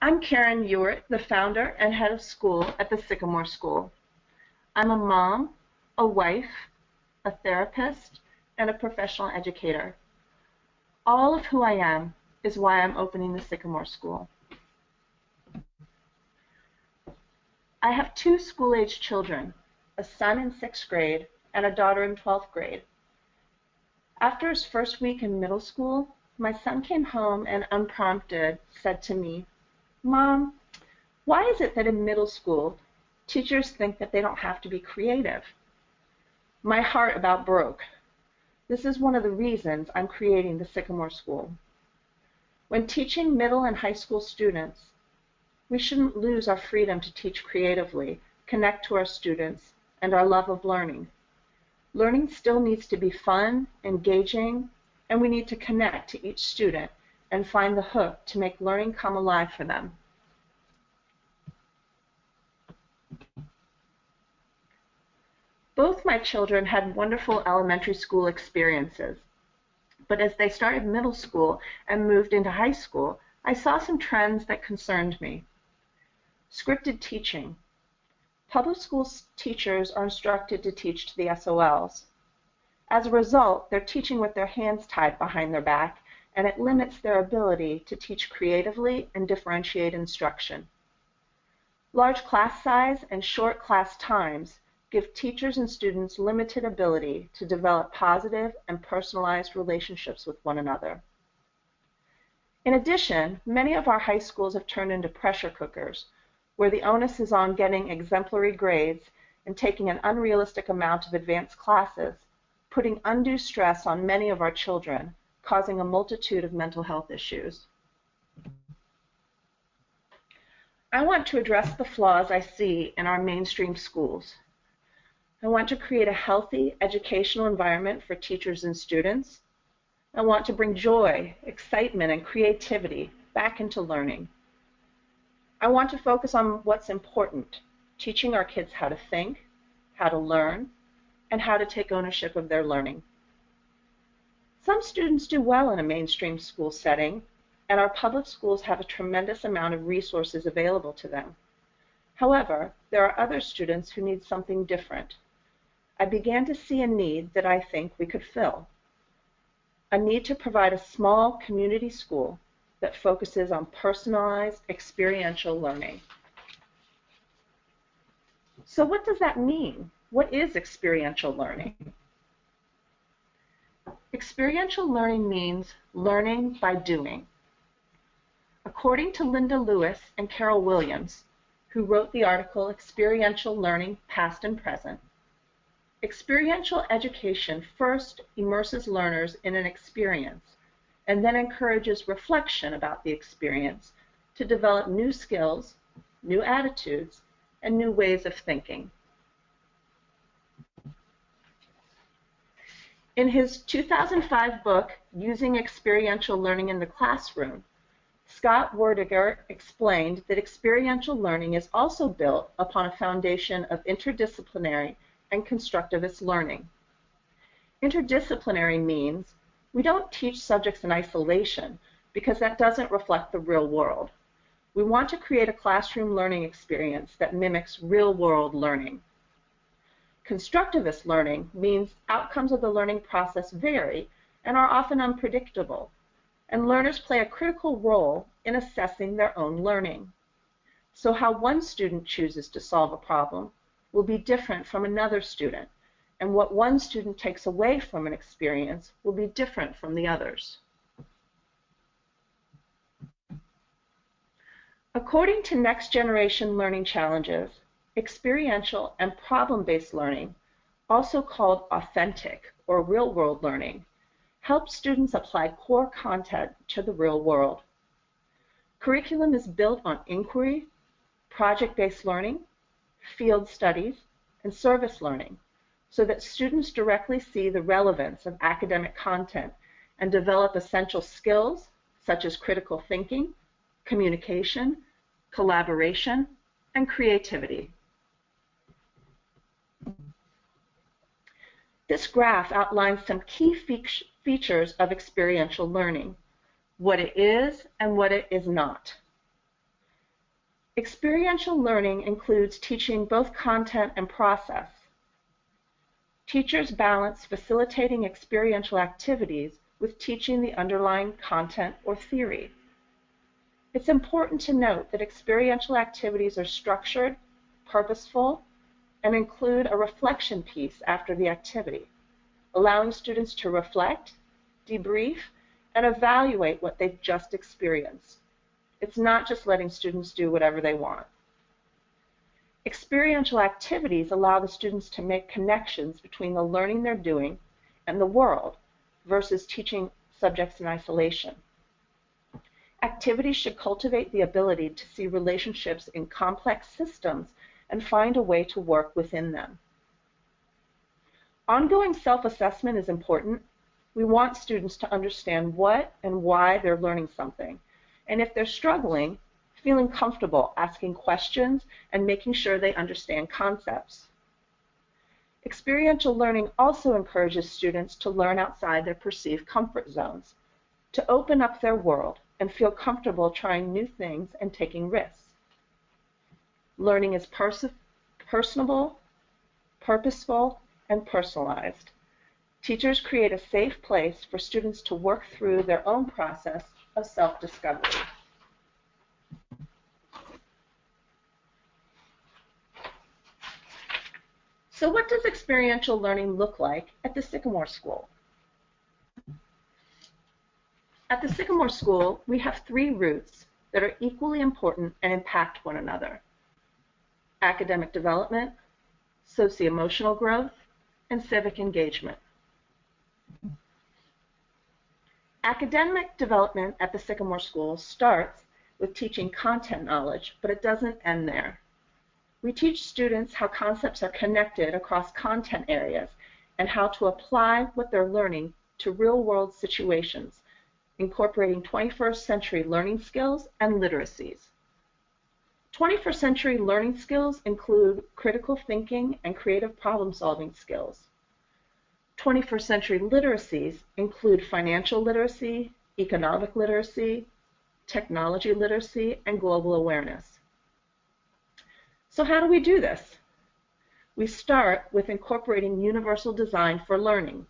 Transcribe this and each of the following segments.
I'm Karen Ewert, the founder and head of school at the Sycamore School. I'm a mom, a wife, a therapist, and a professional educator. All of who I am is why I'm opening the Sycamore School. I have two school-age children, a son in 6th grade and a daughter in 12th grade. After his first week in middle school, my son came home and unprompted said to me, "Mom, why is it that in middle school, teachers think that they don't have to be creative?" My heart about broke. This is one of the reasons I'm creating the Sycamore School. When teaching middle and high school students, we shouldn't lose our freedom to teach creatively, connect to our students, and our love of learning. Learning still needs to be fun, engaging, and we need to connect to each student and find the hook to make learning come alive for them. Both my children had wonderful elementary school experiences, but as they started middle school and moved into high school, I saw some trends that concerned me. Scripted teaching. Public school teachers are instructed to teach to the SOLs. As a result, they're teaching with their hands tied behind their back, and it limits their ability to teach creatively and differentiate instruction. Large class size and short class times give teachers and students limited ability to develop positive and personalized relationships with one another. In addition, many of our high schools have turned into pressure cookers, where the onus is on getting exemplary grades and taking an unrealistic amount of advanced classes, putting undue stress on many of our children, causing a multitude of mental health issues. I want to address the flaws I see in our mainstream schools. I want to create a healthy educational environment for teachers and students. I want to bring joy, excitement, and creativity back into learning. I want to focus on what's important, teaching our kids how to think, how to learn, and how to take ownership of their learning. Some students do well in a mainstream school setting, and our public schools have a tremendous amount of resources available to them. However, there are other students who need something different. I began to see a need that I think we could fill. A need to provide a small community school that focuses on personalized, experiential learning. So what does that mean? What is experiential learning? Experiential learning means learning by doing. According to Linda Lewis and Carol Williams, who wrote the article Experiential Learning, Past and Present, experiential education first immerses learners in an experience and then encourages reflection about the experience to develop new skills, new attitudes, and new ways of thinking. In his 2005 book, Using Experiential Learning in the Classroom, Scott Werdiger explained that experiential learning is also built upon a foundation of interdisciplinary and constructivist learning. Interdisciplinary means we don't teach subjects in isolation because that doesn't reflect the real world. We want to create a classroom learning experience that mimics real-world learning. Constructivist learning means outcomes of the learning process vary and are often unpredictable, and learners play a critical role in assessing their own learning. So how one student chooses to solve a problem will be different from another student, and what one student takes away from an experience will be different from the others. According to Next Generation Learning Challenges, experiential and problem-based learning, also called authentic or real-world learning, helps students apply core content to the real world. Curriculum is built on inquiry, project-based learning, field studies, and service learning, so that students directly see the relevance of academic content and develop essential skills such as critical thinking, communication, collaboration, and creativity. This graph outlines some key features of experiential learning, what it is and what it is not. Experiential learning includes teaching both content and process. Teachers balance facilitating experiential activities with teaching the underlying content or theory. It's important to note that experiential activities are structured, purposeful, and include a reflection piece after the activity, allowing students to reflect, debrief, and evaluate what they've just experienced. It's not just letting students do whatever they want. Experiential activities allow the students to make connections between the learning they're doing and the world versus teaching subjects in isolation. Activities should cultivate the ability to see relationships in complex systems and find a way to work within them. Ongoing self-assessment is important. We want students to understand what and why they're learning something, and if they're struggling, feeling comfortable asking questions and making sure they understand concepts. Experiential learning also encourages students to learn outside their perceived comfort zones, to open up their world and feel comfortable trying new things and taking risks. Learning is personable, purposeful, and personalized. Teachers create a safe place for students to work through their own process of self-discovery. So what does experiential learning look like at the Sycamore School? At the Sycamore School, we have three roots that are equally important and impact one another: academic development, socio-emotional growth, and civic engagement. Academic development at the Sycamore School starts with teaching content knowledge, but it doesn't end there. We teach students how concepts are connected across content areas and how to apply what they're learning to real-world situations, incorporating 21st century learning skills and literacies. 21st century learning skills include critical thinking and creative problem-solving skills. 21st century literacies include financial literacy, economic literacy, technology literacy, and global awareness. So how do we do this? We start with incorporating universal design for learning.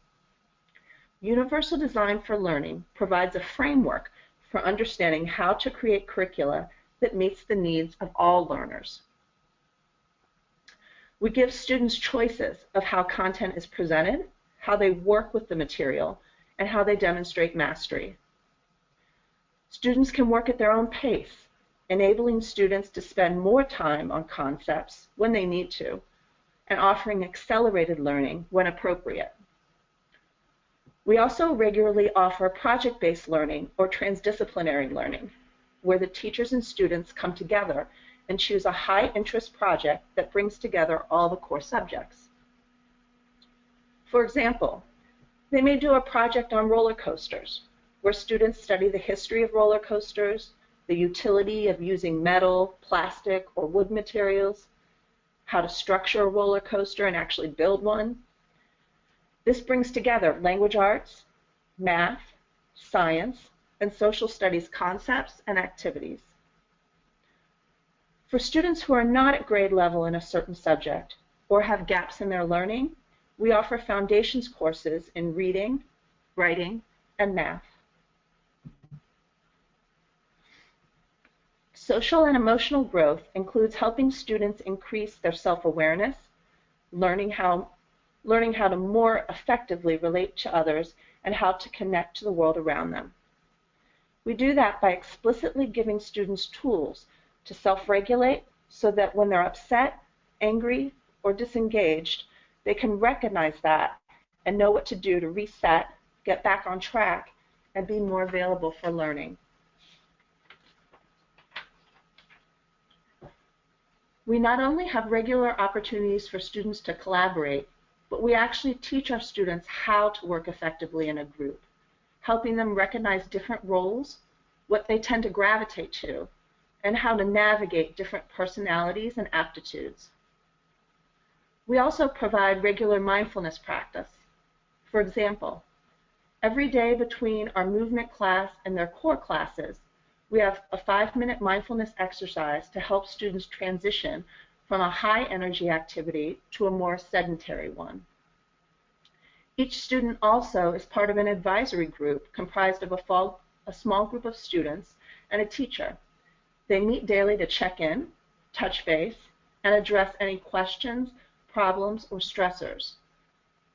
Universal design for learning provides a framework for understanding how to create curricula that meets the needs of all learners. We give students choices of how content is presented, how they work with the material, and how they demonstrate mastery. Students can work at their own pace, enabling students to spend more time on concepts when they need to, and offering accelerated learning when appropriate. We also regularly offer project-based learning or transdisciplinary learning, where the teachers and students come together and choose a high-interest project that brings together all the core subjects. For example, they may do a project on roller coasters, where students study the history of roller coasters, the utility of using metal, plastic, or wood materials, how to structure a roller coaster and actually build one. This brings together language arts, math, science, and social studies concepts and activities. For students who are not at grade level in a certain subject or have gaps in their learning, we offer foundations courses in reading, writing, and math. Social and emotional growth includes helping students increase their self-awareness, learning how to more effectively relate to others, and how to connect to the world around them. We do that by explicitly giving students tools to self-regulate so that when they're upset, angry, or disengaged, they can recognize that and know what to do to reset, get back on track, and be more available for learning. We not only have regular opportunities for students to collaborate, but we actually teach our students how to work effectively in a group, helping them recognize different roles, what they tend to gravitate to, and how to navigate different personalities and aptitudes. We also provide regular mindfulness practice. For example, every day between our movement class and their core classes, We have a 5-minute mindfulness exercise to help students transition from a high-energy activity to a more sedentary one. Each student also is part of an advisory group comprised of a small group of students and a teacher. They meet daily to check in, touch base, and address any questions, problems, or stressors.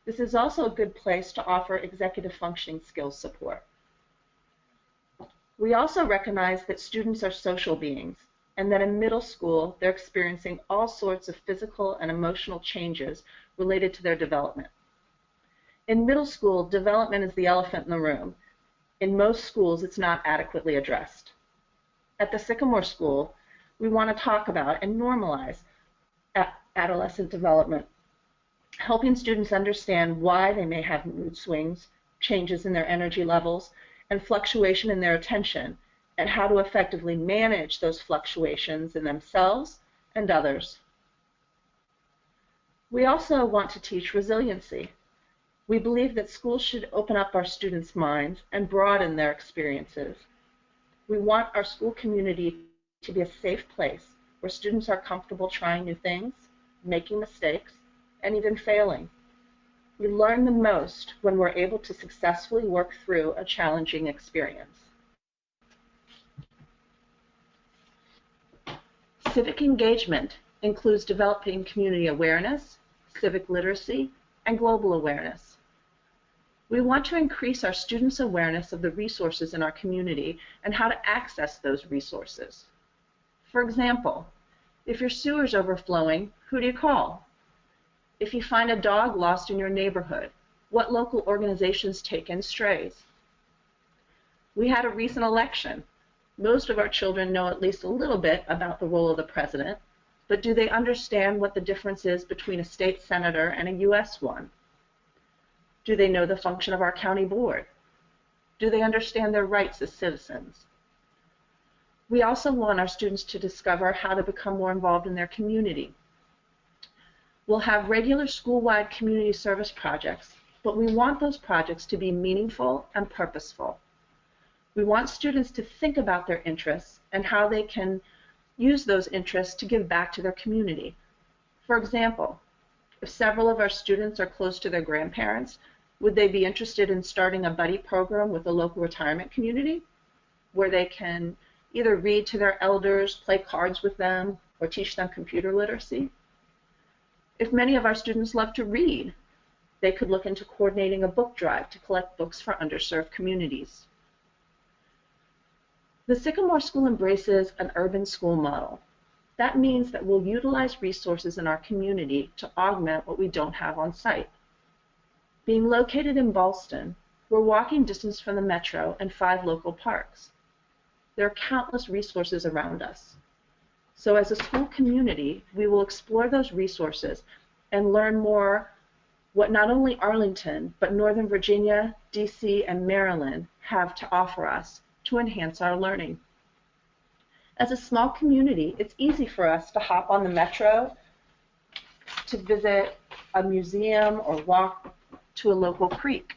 This is also a good place to offer executive functioning skills support. We also recognize that students are social beings and that in middle school they're experiencing all sorts of physical and emotional changes related to their development. In middle school, development is the elephant in the room. In most schools, it's not adequately addressed. At the Sycamore School, we want to talk about and normalize adolescent development, helping students understand why they may have mood swings, changes in their energy levels, and fluctuation in their attention, and how to effectively manage those fluctuations in themselves and others. We also want to teach resiliency. We believe that schools should open up our students' minds and broaden their experiences. We want our school community to be a safe place where students are comfortable trying new things, making mistakes, and even failing. We learn the most when we're able to successfully work through a challenging experience. Civic engagement includes developing community awareness, civic literacy, and global awareness. We want to increase our students' awareness of the resources in our community and how to access those resources. For example, if your sewer's overflowing, who do you call? If you find a dog lost in your neighborhood, what local organizations take in strays? We had a recent election. Most of our children know at least a little bit about the role of the president, but do they understand what the difference is between a state senator and a U.S. one? Do they know the function of our county board? Do they understand their rights as citizens? We also want our students to discover how to become more involved in their community. We'll have regular school-wide community service projects, but we want those projects to be meaningful and purposeful. We want students to think about their interests and how they can use those interests to give back to their community. For example, if several of our students are close to their grandparents, would they be interested in starting a buddy program with a local retirement community where they can either read to their elders, play cards with them, or teach them computer literacy? If many of our students love to read, they could look into coordinating a book drive to collect books for underserved communities. The Sycamore School embraces an urban school model. That means that we'll utilize resources in our community to augment what we don't have on site. Being located in Ballston, we're walking distance from the metro and 5 local parks. There are countless resources around us. So as a school community, we will explore those resources and learn more what not only Arlington, but Northern Virginia, DC, and Maryland have to offer us to enhance our learning. As a small community, it's easy for us to hop on the metro to visit a museum or walk to a local creek.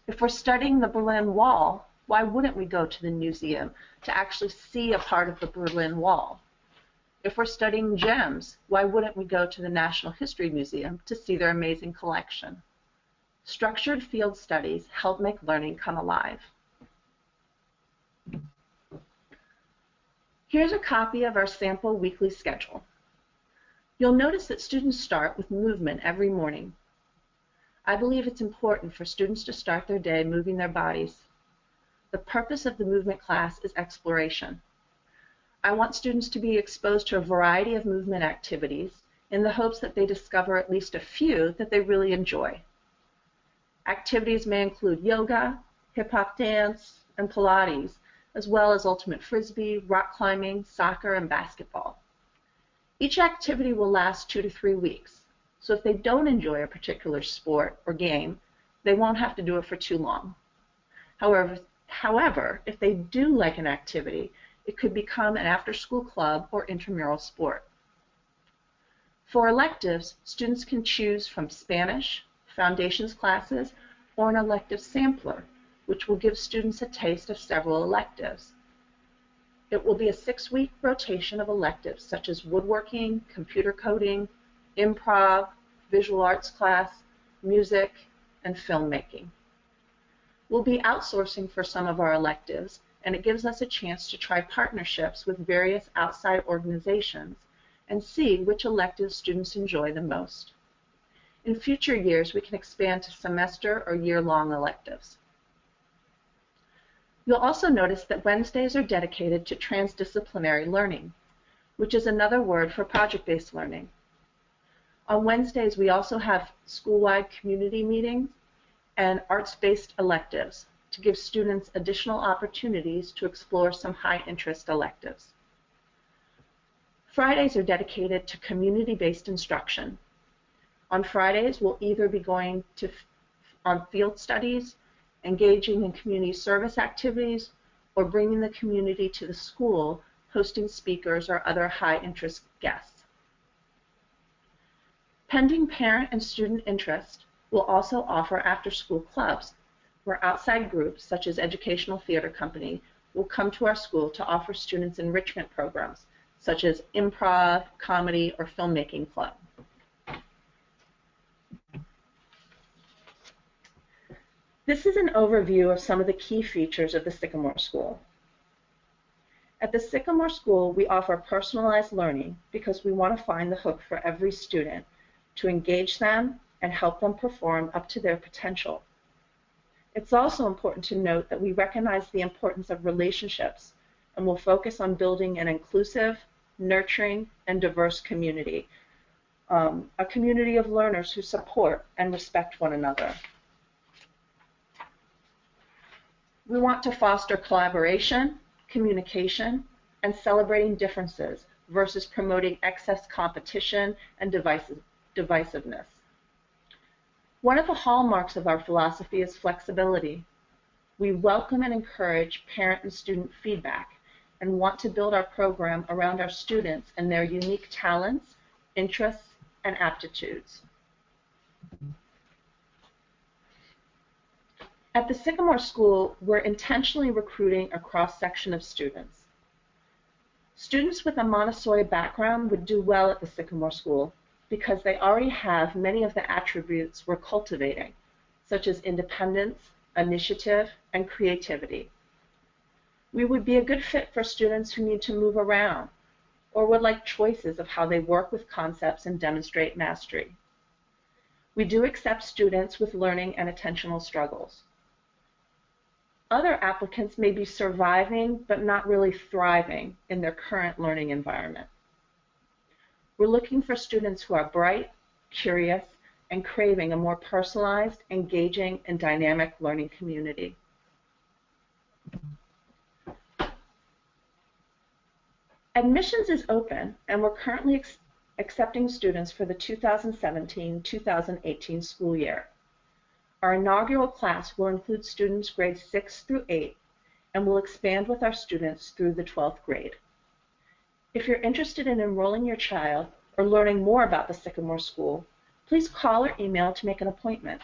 If we're studying the Berlin Wall, why wouldn't we go to the museum to actually see a part of the Berlin Wall? If we're studying gems, why wouldn't we go to the National History Museum to see their amazing collection? Structured field studies help make learning come alive. Here's a copy of our sample weekly schedule. You'll notice that students start with movement every morning. I believe it's important for students to start their day moving their bodies. The purpose of the movement class is exploration. I want students to be exposed to a variety of movement activities in the hopes that they discover at least a few that they really enjoy. Activities may include yoga, hip-hop dance, and Pilates, as well as ultimate frisbee, rock climbing, soccer, and basketball. Each activity will last 2 to 3 weeks, so if they don't enjoy a particular sport or game, they won't have to do it for too long. However, if they do like an activity, it could become an after-school club or intramural sport. For electives, students can choose from Spanish, foundations classes, or an elective sampler, which will give students a taste of several electives. It will be a 6-week rotation of electives such as woodworking, computer coding, improv, visual arts class, music, and filmmaking. We'll be outsourcing for some of our electives, and it gives us a chance to try partnerships with various outside organizations and see which electives students enjoy the most. In future years, we can expand to semester or year-long electives. You'll also notice that Wednesdays are dedicated to transdisciplinary learning, which is another word for project-based learning. On Wednesdays, we also have school-wide community meetings and arts-based electives to give students additional opportunities to explore some high-interest electives. Fridays are dedicated to community-based instruction. On Fridays, we'll either be going on field studies, engaging in community service activities, or bringing the community to the school, hosting speakers or other high-interest guests. Pending parent and student interest, we'll also offer after-school clubs, where outside groups, such as Educational Theater Company, will come to our school to offer students enrichment programs, such as improv, comedy, or filmmaking club. This is an overview of some of the key features of the Sycamore School. At the Sycamore School, we offer personalized learning because we want to find the hook for every student to engage them and help them perform up to their potential. It's also important to note that we recognize the importance of relationships and will focus on building an inclusive, nurturing, and diverse community, a community of learners who support and respect one another. We want to foster collaboration, communication, and celebrating differences versus promoting excess competition and divisiveness. One of the hallmarks of our philosophy is flexibility. We welcome and encourage parent and student feedback and want to build our program around our students and their unique talents, interests, and aptitudes. At the Sycamore School, we're intentionally recruiting a cross-section of students. Students with a Montessori background would do well at the Sycamore School because they already have many of the attributes we're cultivating, such as independence, initiative, and creativity. We would be a good fit for students who need to move around or would like choices of how they work with concepts and demonstrate mastery. We do accept students with learning and attentional struggles. Other applicants may be surviving but not really thriving in their current learning environment. We're looking for students who are bright, curious, and craving a more personalized, engaging, and dynamic learning community. Admissions is open, and we're currently accepting students for the 2017-2018 school year. Our inaugural class will include students grades 6 through 8 and will expand with our students through the 12th grade. If you're interested in enrolling your child or learning more about the Sycamore School, please call or email to make an appointment.